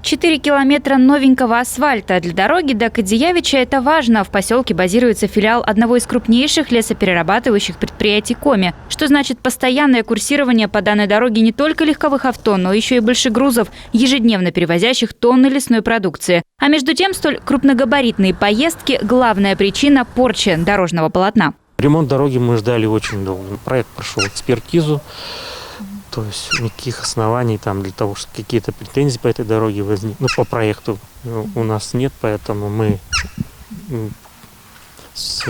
4 километра новенького асфальта. Для дороги до Кадиявича это важно. В поселке базируется филиал одного из крупнейших лесоперерабатывающих предприятий Коми. Что значит постоянное курсирование по данной дороге не только легковых авто, но еще и большегрузов, ежедневно перевозящих тонны лесной продукции. А между тем, столь крупногабаритные поездки – главная причина порчи дорожного полотна. Ремонт дороги мы ждали очень долго. Проект прошел экспертизу. То есть никаких оснований там для того, чтобы какие-то претензии по этой дороге возникли. Ну, по проекту у нас нет, поэтому мы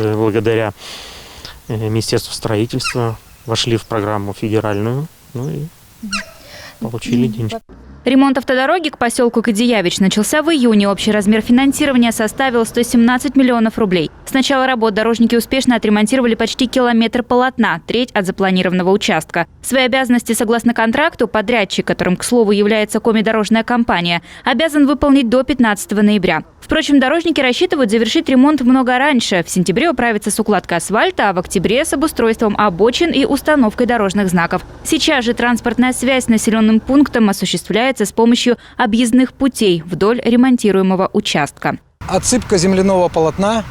благодаря Министерству строительства вошли в программу федеральную, ну и получили деньги. Ремонт автодороги к поселку Кадиявич начался в июне. Общий размер финансирования составил 117 миллионов рублей. С начала работ дорожники успешно отремонтировали почти километр полотна, треть от запланированного участка. Свои обязанности согласно контракту подрядчик, которым, к слову, является Коми-дорожная компания, обязан выполнить до 15 ноября. Впрочем, дорожники рассчитывают завершить ремонт много раньше. В сентябре управиться с укладкой асфальта, а в октябре с обустройством обочин и установкой дорожных знаков. Сейчас же транспортная связь с населенным пунктом осуществляется с помощью объездных путей вдоль ремонтируемого участка. Отсыпка земляного полотна,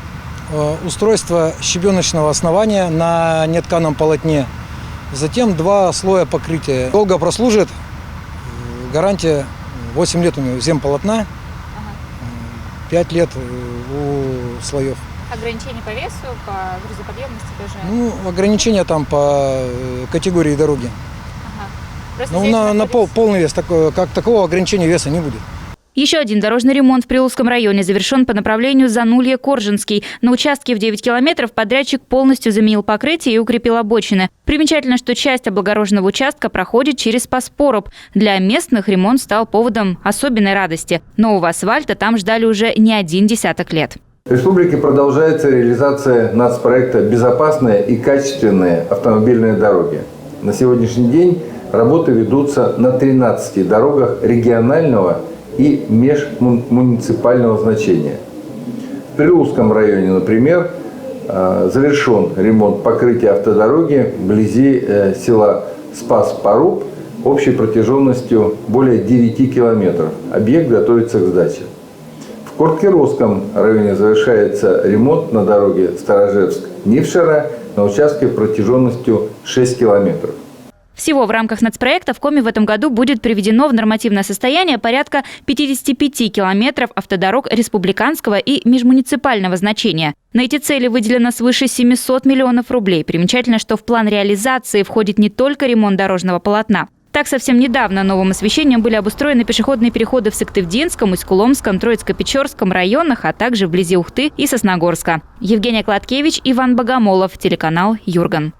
устройство щебеночного основания на нетканом полотне, затем 2 слоя покрытия. Долго прослужит, гарантия 8 лет у него земполотна, 5 лет у слоев. Ограничения по весу, по грузоподъемности тоже? Ну, ограничения там по категории дороги. Но на полный вес, как такого ограничения веса не будет. Еще один дорожный ремонт в Прилузском районе завершен по направлению Занулье-Коржинский. На участке в 9 километров подрядчик полностью заменил покрытие и укрепил обочины. Примечательно, что часть облагороженного участка проходит через Спас-Поруб. Для местных ремонт стал поводом особенной радости. Нового асфальта там ждали уже не 1 десяток лет. В республике продолжается реализация нацпроекта «Безопасные и качественные автомобильные дороги». На сегодняшний день работы ведутся на 13 дорогах регионального и межмуниципального значения. В Прилузском районе, например, завершен ремонт покрытия автодороги вблизи села Спас-Поруб общей протяженностью более 9 километров. Объект готовится к сдаче. В Корткеровском районе завершается ремонт на дороге Старожевск-Нившера на участке протяженностью 6 километров. Всего в рамках нацпроекта в Коми в этом году будет приведено в нормативное состояние порядка 55 километров автодорог республиканского и межмуниципального значения. На эти цели выделено свыше 700 миллионов рублей. Примечательно, что в план реализации входит не только ремонт дорожного полотна. Так, совсем недавно новым освещением были обустроены пешеходные переходы в Сыктывдинском, Усть-Куломском, Троицко-Печорском районах, а также вблизи Ухты и Сосногорска. Евгения Кладкевич, Иван Богомолов, телеканал Юрган.